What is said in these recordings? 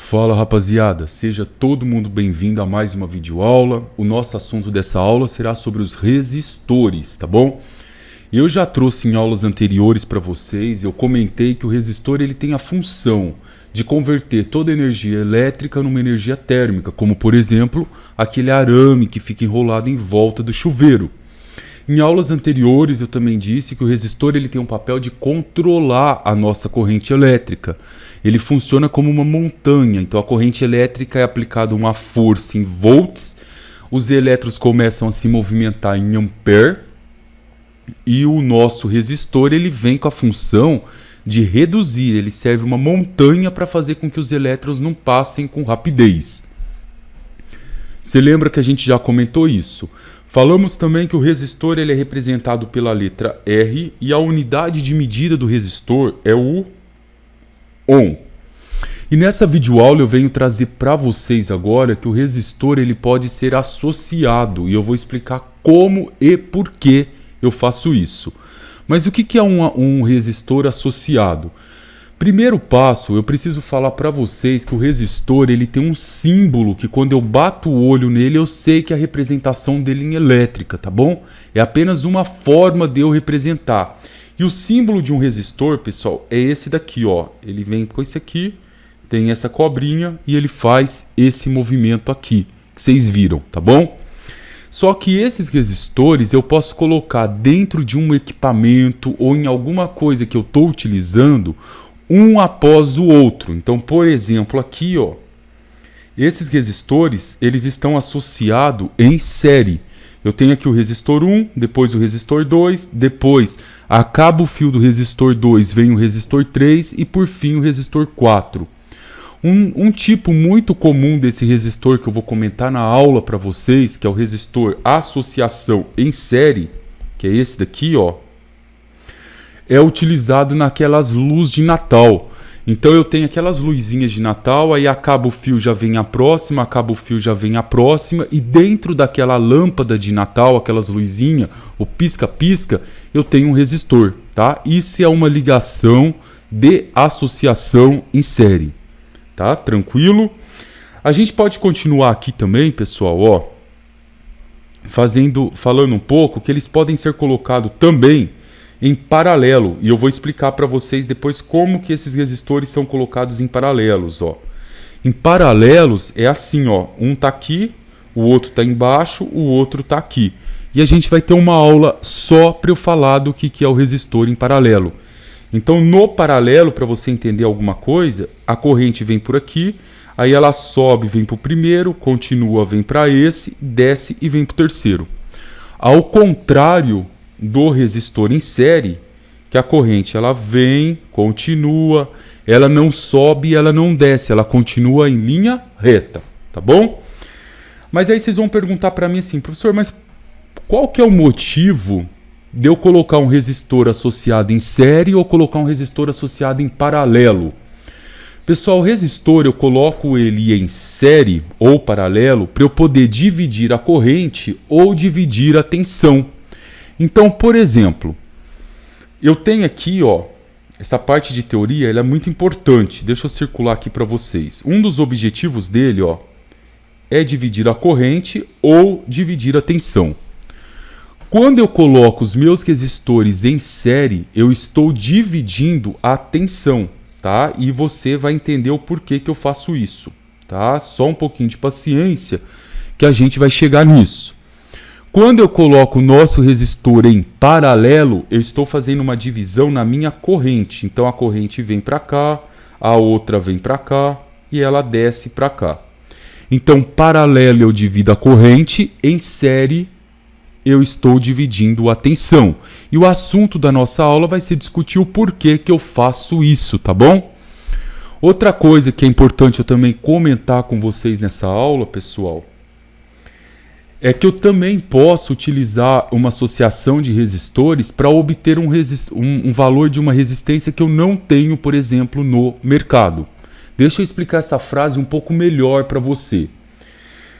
Fala rapaziada, seja todo mundo bem-vindo a mais uma videoaula. O nosso assunto dessa aula será sobre os resistores, tá bom? Eu já trouxe em aulas anteriores para vocês, eu comentei que o resistor ele tem a função de converter toda a energia elétrica numa energia térmica, como por exemplo, aquele arame que fica enrolado em volta do chuveiro. Em aulas anteriores eu também disse que o resistor ele tem um papel de controlar a nossa corrente elétrica. Ele funciona como uma montanha, então a corrente elétrica é aplicada uma força em volts, os elétrons começam a se movimentar em ampere e o nosso resistor ele vem com a função de reduzir, ele serve uma montanha para fazer com que os elétrons não passem com rapidez. Você lembra que a gente já comentou isso? Falamos também que o resistor ele é representado pela letra R e a unidade de medida do resistor é o ohm. E nessa videoaula eu venho trazer para vocês agora que o resistor ele pode ser associado e eu vou explicar como e por que eu faço isso. Mas o que é um resistor associado? Primeiro passo, eu preciso falar para vocês que o resistor ele tem um símbolo que quando eu bato o olho nele eu sei que é a representação dele em elétrica, tá bom? É apenas uma forma de eu representar. E o símbolo de um resistor, pessoal, é esse daqui, ó. Ele vem com esse aqui, tem essa cobrinha e ele faz esse movimento aqui, que vocês viram, tá bom? Só que esses resistores eu posso colocar dentro de um equipamento ou em alguma coisa que eu estou utilizando um após o outro. Então, por exemplo, aqui, ó, esses resistores, eles estão associados em série. Eu tenho aqui o resistor 1, depois o resistor 2, depois acaba o fio do resistor 2, vem o resistor 3 e por fim o resistor 4. Um tipo muito comum desse resistor que eu vou comentar na aula para vocês, que é o resistor associação em série, que é esse daqui, ó, é utilizado naquelas luzes de Natal. Então eu tenho aquelas luzinhas de Natal, aí acaba o fio, já vem a próxima, acaba o fio, já vem a próxima, e dentro daquela lâmpada de Natal, aquelas luzinhas, o pisca-pisca, eu tenho um resistor, tá? Isso é uma ligação de associação em série, tá? Tranquilo? A gente pode continuar aqui também, pessoal, ó, falando um pouco que eles podem ser colocados também em paralelo, e eu vou explicar para vocês depois como que esses resistores são colocados em paralelos, ó. Em paralelos é assim, ó, um tá aqui, o outro tá embaixo, o outro tá aqui. E a gente vai ter uma aula só para eu falar do que é o resistor em paralelo. Então, no paralelo, para você entender alguma coisa, a corrente vem por aqui, aí ela sobe, vem para o primeiro, continua, vem para esse, desce e vem para o terceiro. Ao contrário do resistor em série, que a corrente ela vem, continua, ela não sobe, ela não desce, ela continua em linha reta, tá bom? Mas aí vocês vão perguntar para mim assim, professor, mas qual que é o motivo de eu colocar um resistor associado em série ou colocar um resistor associado em paralelo? Pessoal, o resistor eu coloco ele em série ou paralelo para eu poder dividir a corrente ou dividir a tensão. Então, por exemplo, eu tenho aqui, ó, essa parte de teoria, ela é muito importante. Deixa eu circular aqui para vocês. Um dos objetivos dele, ó, é dividir a corrente ou dividir a tensão. Quando eu coloco os meus resistores em série, eu estou dividindo a tensão, tá? E você vai entender o porquê que eu faço isso, tá? Só um pouquinho de paciência que a gente vai chegar nisso. Quando eu coloco o nosso resistor em paralelo, eu estou fazendo uma divisão na minha corrente. Então a corrente vem para cá, a outra vem para cá e ela desce para cá. Então paralelo eu divido a corrente, em série eu estou dividindo a tensão. E o assunto da nossa aula vai ser discutir o porquê que eu faço isso, tá bom? Outra coisa que é importante eu também comentar com vocês nessa aula, pessoal, é que eu também posso utilizar uma associação de resistores para obter um valor de uma resistência que eu não tenho, por exemplo, no mercado. Deixa eu explicar essa frase um pouco melhor para você.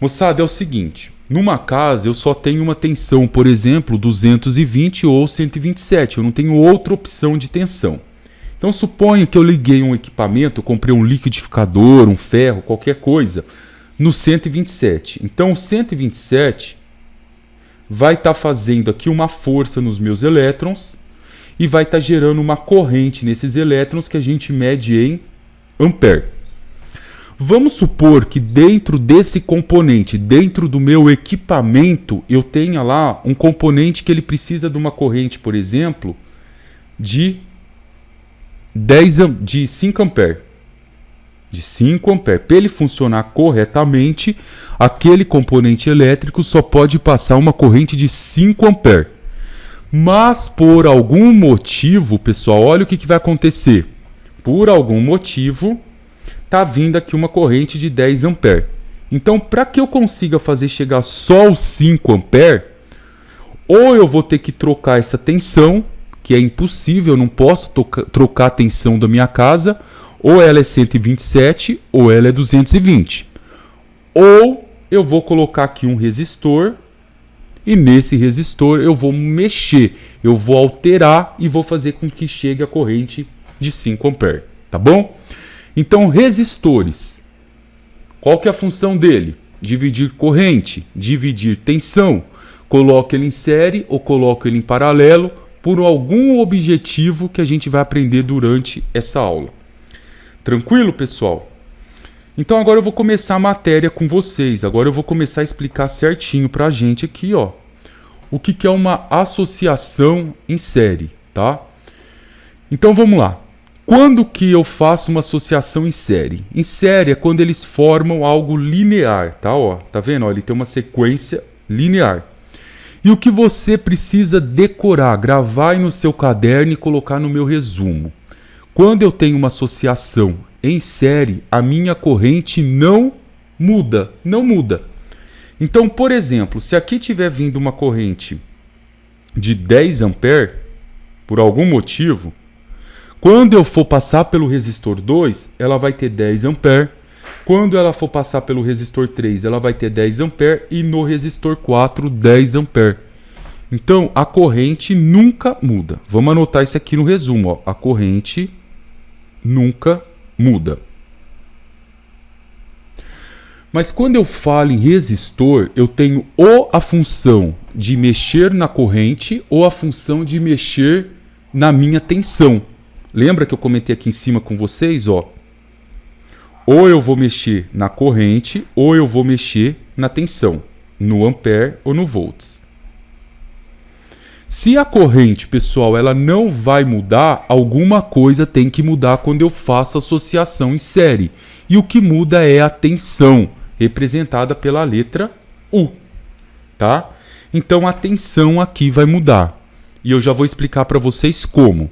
Moçada, é o seguinte, numa casa eu só tenho uma tensão, por exemplo, 220 ou 127, eu não tenho outra opção de tensão. Então suponha que eu liguei um equipamento, eu comprei um liquidificador, um ferro, qualquer coisa, no 127. Então o 127 vai estar fazendo aqui uma força nos meus elétrons e vai estar gerando uma corrente nesses elétrons que a gente mede em ampere. Vamos supor que dentro desse componente, dentro do meu equipamento, eu tenha lá um componente que ele precisa de uma corrente, por exemplo, de 5 ampere. De 5 ampere. Para ele funcionar corretamente, aquele componente elétrico só pode passar uma corrente de 5 ampere. Mas por algum motivo, pessoal, olha o que vai acontecer. Por algum motivo, está vindo aqui uma corrente de 10 ampere. Então, para que eu consiga fazer chegar só os 5 ampere, ou eu vou ter que trocar essa tensão, que é impossível, eu não posso trocar a tensão da minha casa, ou ela é 127 ou ela é 220. Ou eu vou colocar aqui um resistor e nesse resistor eu vou mexer, eu vou alterar e vou fazer com que chegue a corrente de 5 ampere, tá bom? Então, resistores, qual que é a função dele? Dividir corrente, dividir tensão, coloco ele em série ou coloco ele em paralelo por algum objetivo que a gente vai aprender durante essa aula. Tranquilo, pessoal? Então agora eu vou começar a matéria com vocês. Agora eu vou começar a explicar certinho pra gente aqui, ó, o que é uma associação em série, tá? Então vamos lá. Quando que eu faço uma associação em série? Em série é quando eles formam algo linear, tá? Ó, tá vendo? Ó, ele tem uma sequência linear. E o que você precisa decorar, gravar aí no seu caderno e colocar no meu resumo. Quando eu tenho uma associação em série, a minha corrente não muda, não muda. Então, por exemplo, se aqui tiver vindo uma corrente de 10 ampere, por algum motivo, quando eu for passar pelo resistor 2, ela vai ter 10 ampere. Quando ela for passar pelo resistor 3, ela vai ter 10 ampere. E no resistor 4, 10 ampere. Então, a corrente nunca muda. Vamos anotar isso aqui no resumo. Ó. A corrente nunca muda. Mas quando eu falo em resistor, eu tenho ou a função de mexer na corrente ou a função de mexer na minha tensão. Lembra que eu comentei aqui em cima com vocês, ó? Ou eu vou mexer na corrente, ou eu vou mexer na tensão, no ampere ou no volts. Se a corrente, pessoal, ela não vai mudar, alguma coisa tem que mudar quando eu faço associação em série. E o que muda é a tensão, representada pela letra U, tá? Então a tensão aqui vai mudar. E eu já vou explicar para vocês como.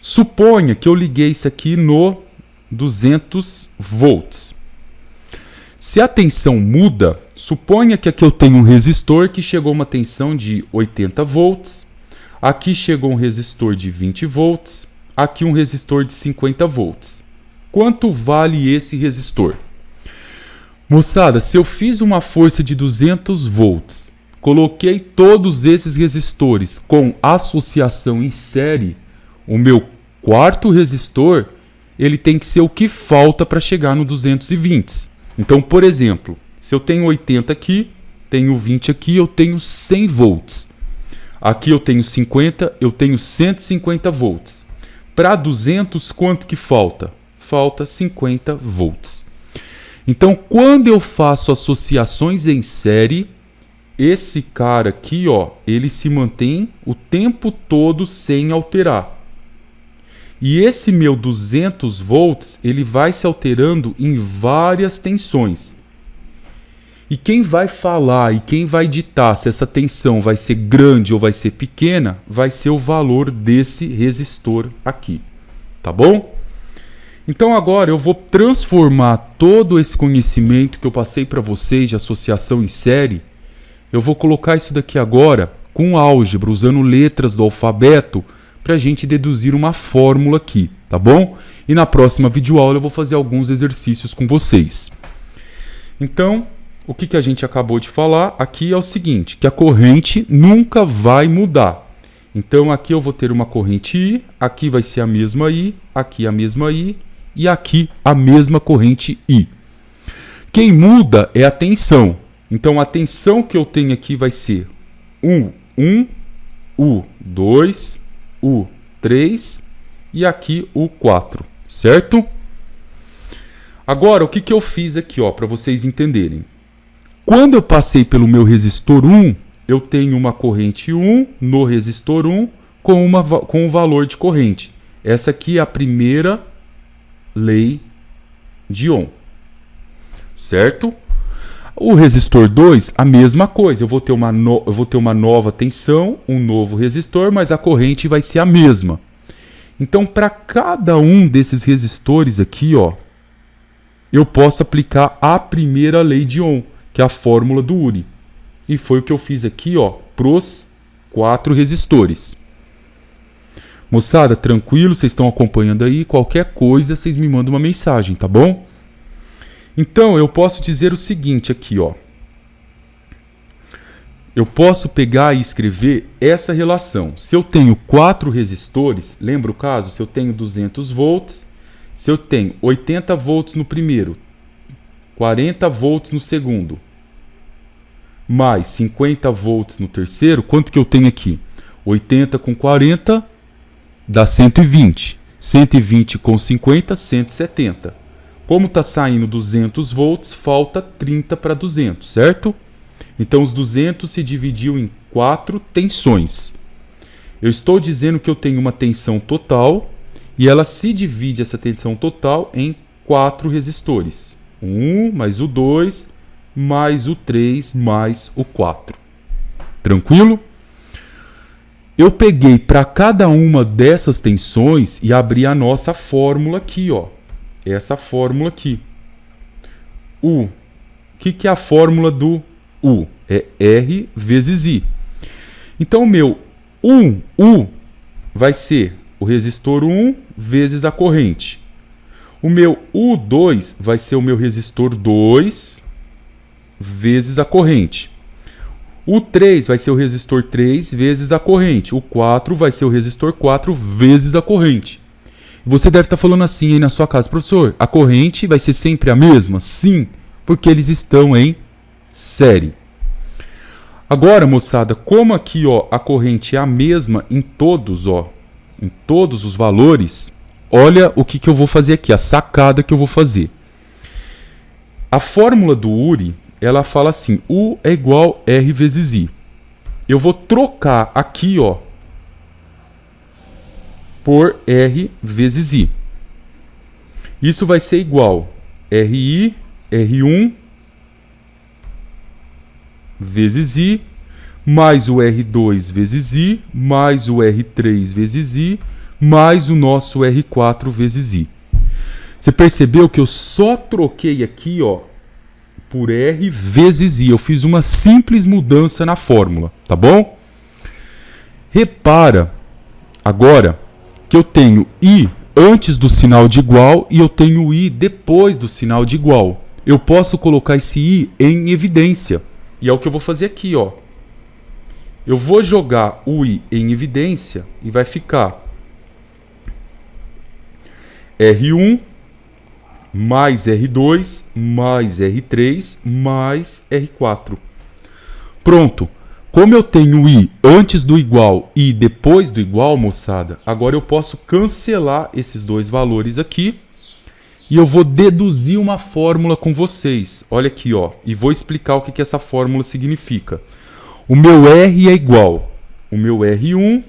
Suponha que eu liguei isso aqui no 200 volts. Se a tensão muda, suponha que aqui eu tenho um resistor que chegou a uma tensão de 80 volts. Aqui chegou um resistor de 20 volts. Aqui um resistor de 50 volts. Quanto vale esse resistor? Moçada, se eu fiz uma força de 200 volts, coloquei todos esses resistores com associação em série, o meu quarto resistor, ele tem que ser o que falta para chegar no 220. Então, por exemplo, se eu tenho 80 aqui, tenho 20 aqui, eu tenho 100 volts. Aqui eu tenho 50, eu tenho 150 volts. Para 200, quanto que falta? Falta 50 volts. Então, quando eu faço associações em série, esse cara aqui, ó, ele se mantém o tempo todo sem alterar. E esse meu 200 volts, ele vai se alterando em várias tensões. E quem vai falar e quem vai ditar se essa tensão vai ser grande ou vai ser pequena, vai ser o valor desse resistor aqui. Tá bom? Então agora eu vou transformar todo esse conhecimento que eu passei para vocês de associação em série, eu vou colocar isso daqui agora com álgebra, usando letras do alfabeto, para a gente deduzir uma fórmula aqui, tá bom? E na próxima videoaula eu vou fazer alguns exercícios com vocês. Então, o que a gente acabou de falar aqui é o seguinte, que a corrente nunca vai mudar. Então aqui eu vou ter uma corrente I, aqui vai ser a mesma I, aqui a mesma I e aqui a mesma corrente I. Quem muda é a tensão. Então a tensão que eu tenho aqui vai ser U1, U2, U3 e aqui U4, certo? Agora, o que eu fiz aqui, para vocês entenderem? Quando eu passei pelo meu resistor 1, eu tenho uma corrente 1 no resistor 1 com um valor de corrente. Essa aqui é a primeira lei de Ohm, certo? O resistor 2, a mesma coisa. Eu vou ter uma nova tensão, um novo resistor, mas a corrente vai ser a mesma. Então, para cada um desses resistores aqui, eu posso aplicar a primeira lei de Ohm, que é a fórmula do Uri. E foi o que eu fiz aqui, para os 4 resistores. Moçada, tranquilo, vocês estão acompanhando aí. Qualquer coisa, vocês me mandam uma mensagem, tá bom? Então, eu posso dizer o seguinte aqui, Eu posso pegar e escrever essa relação. Se eu tenho 4 resistores, lembra o caso? Se eu tenho 200 volts, se eu tenho 80 volts no primeiro, 40 volts no segundo, mais 50 volts no terceiro, quanto que eu tenho aqui? 80 com 40 dá 120. 120 com 50, 170. Como está saindo 200 volts, falta 30 para 200, certo? Então, os 200 se dividiu em 4 tensões. Eu estou dizendo que eu tenho uma tensão total e ela se divide, essa tensão total, em 4 resistores. 1 mais o 2 mais o 3 mais o 4. Tranquilo? Eu peguei para cada uma dessas tensões e abri a nossa fórmula aqui, Essa fórmula aqui. O que é a fórmula do U? É R vezes I. Então, o meu U vai ser o resistor 1 vezes a corrente. O meu U2 vai ser o meu resistor 2 vezes a corrente. O 3 vai ser o resistor 3 vezes a corrente. O 4 vai ser o resistor 4 vezes a corrente. Você deve estar falando assim aí na sua casa, professor, a corrente vai ser sempre a mesma? Sim, porque eles estão em série. Agora, moçada, como aqui a corrente é a mesma em todos os valores, olha o que eu vou fazer aqui, a sacada que eu vou fazer. A fórmula do Uri, ela fala assim, U é igual R vezes I. Eu vou trocar aqui, por R vezes I. Isso vai ser igual RI, R1 vezes I, mais o R2 vezes I, mais o R3 vezes I, mais o nosso R4 vezes I. Você percebeu que eu só troquei aqui, por R vezes I. Eu fiz uma simples mudança na fórmula, tá bom? Repara agora que eu tenho I antes do sinal de igual e eu tenho I depois do sinal de igual. Eu posso colocar esse I em evidência. E é o que eu vou fazer aqui, Eu vou jogar o I em evidência e vai ficar R1 mais R2 mais R3 mais R4. Pronto. Como eu tenho I antes do igual e depois do igual, moçada, agora eu posso cancelar esses dois valores aqui e eu vou deduzir uma fórmula com vocês. Olha aqui, e vou explicar o que essa fórmula significa. O meu R é igual o meu R1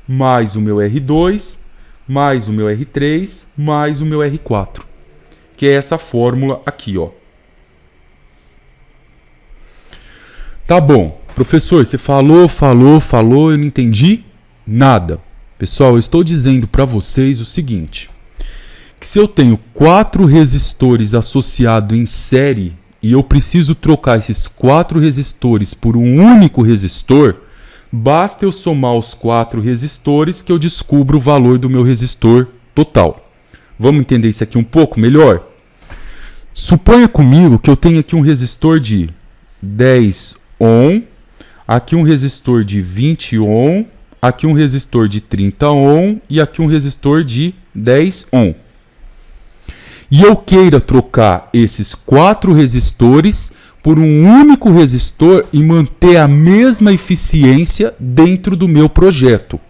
mais o meu R2 mais o meu R3 mais o meu R4, que é essa fórmula aqui, Tá bom. Professor, você falou, eu não entendi nada. Pessoal, eu estou dizendo para vocês o seguinte, que se eu tenho 4 resistores associados em série e eu preciso trocar esses 4 resistores por um único resistor, basta eu somar os 4 resistores que eu descubro o valor do meu resistor total. Vamos entender isso aqui um pouco melhor? Suponha comigo que eu tenho aqui um resistor de 10 ohm, aqui um resistor de 20 ohm, aqui um resistor de 30 ohm e aqui um resistor de 10 ohm. E eu queira trocar esses 4 resistores por um único resistor e manter a mesma eficiência dentro do meu projeto.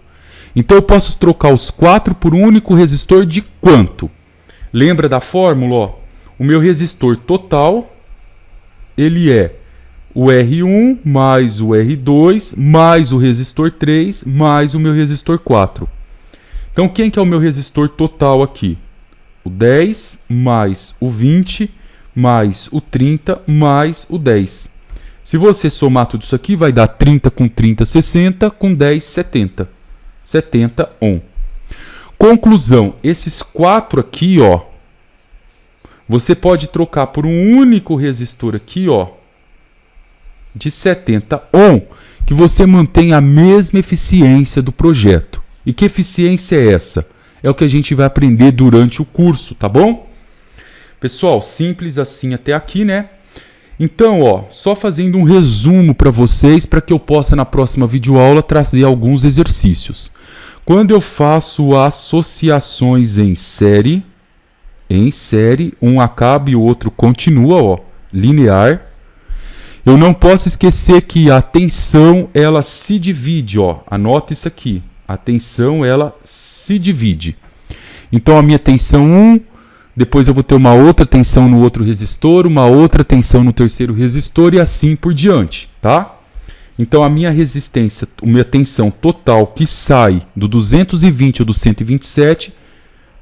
Então eu posso trocar os 4 por um único resistor de quanto? Lembra da fórmula? Ó? O meu resistor total, ele é o R1 mais o R2 mais o resistor 3 mais o meu resistor 4. Então quem que é o meu resistor total aqui? O 10 mais o 20 mais o 30 mais o 10. Se você somar tudo isso aqui, vai dar 30 com 30, 60, com 10, 70. 70 ohm. Conclusão, esses 4 aqui, ó, você pode trocar por um único resistor aqui, ó, de 70 ohm, que você mantém a mesma eficiência do projeto. E que eficiência é essa? É o que a gente vai aprender durante o curso, tá bom? Pessoal, simples assim até aqui, né? Então, ó, só fazendo um resumo para vocês, para que eu possa na próxima videoaula trazer alguns exercícios. Quando eu faço associações em série, um acaba e o outro continua, ó, linear. Eu não posso esquecer que a tensão, ela se divide, ó. Anota isso aqui. A tensão, ela se divide. Então, a minha tensão 1, depois eu vou ter uma outra tensão no outro resistor, uma outra tensão no terceiro resistor e assim por diante, tá? Então, a minha resistência, a minha tensão total que sai do 220 ou do 127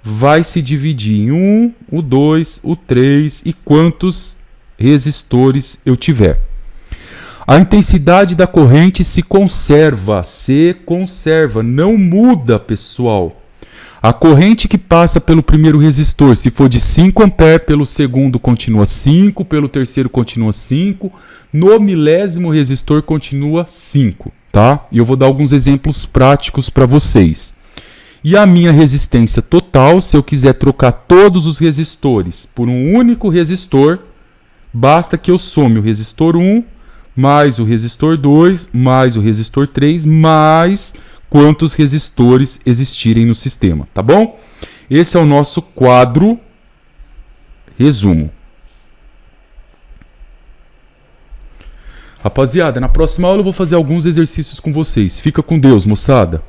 vai se dividir em 1, o 2, o 3 e quantos resistores eu tiver. A intensidade da corrente se conserva, não muda, pessoal. A corrente que passa pelo primeiro resistor, se for de 5 A, pelo segundo continua 5, pelo terceiro continua 5, no milésimo resistor continua 5, tá? E eu vou dar alguns exemplos práticos para vocês. E a minha resistência total, se eu quiser trocar todos os resistores por um único resistor, basta que eu some o resistor 1, mais o resistor 2, mais o resistor 3, mais quantos resistores existirem no sistema, tá bom? Esse é o nosso quadro resumo. Rapaziada, na próxima aula eu vou fazer alguns exercícios com vocês. Fica com Deus, moçada!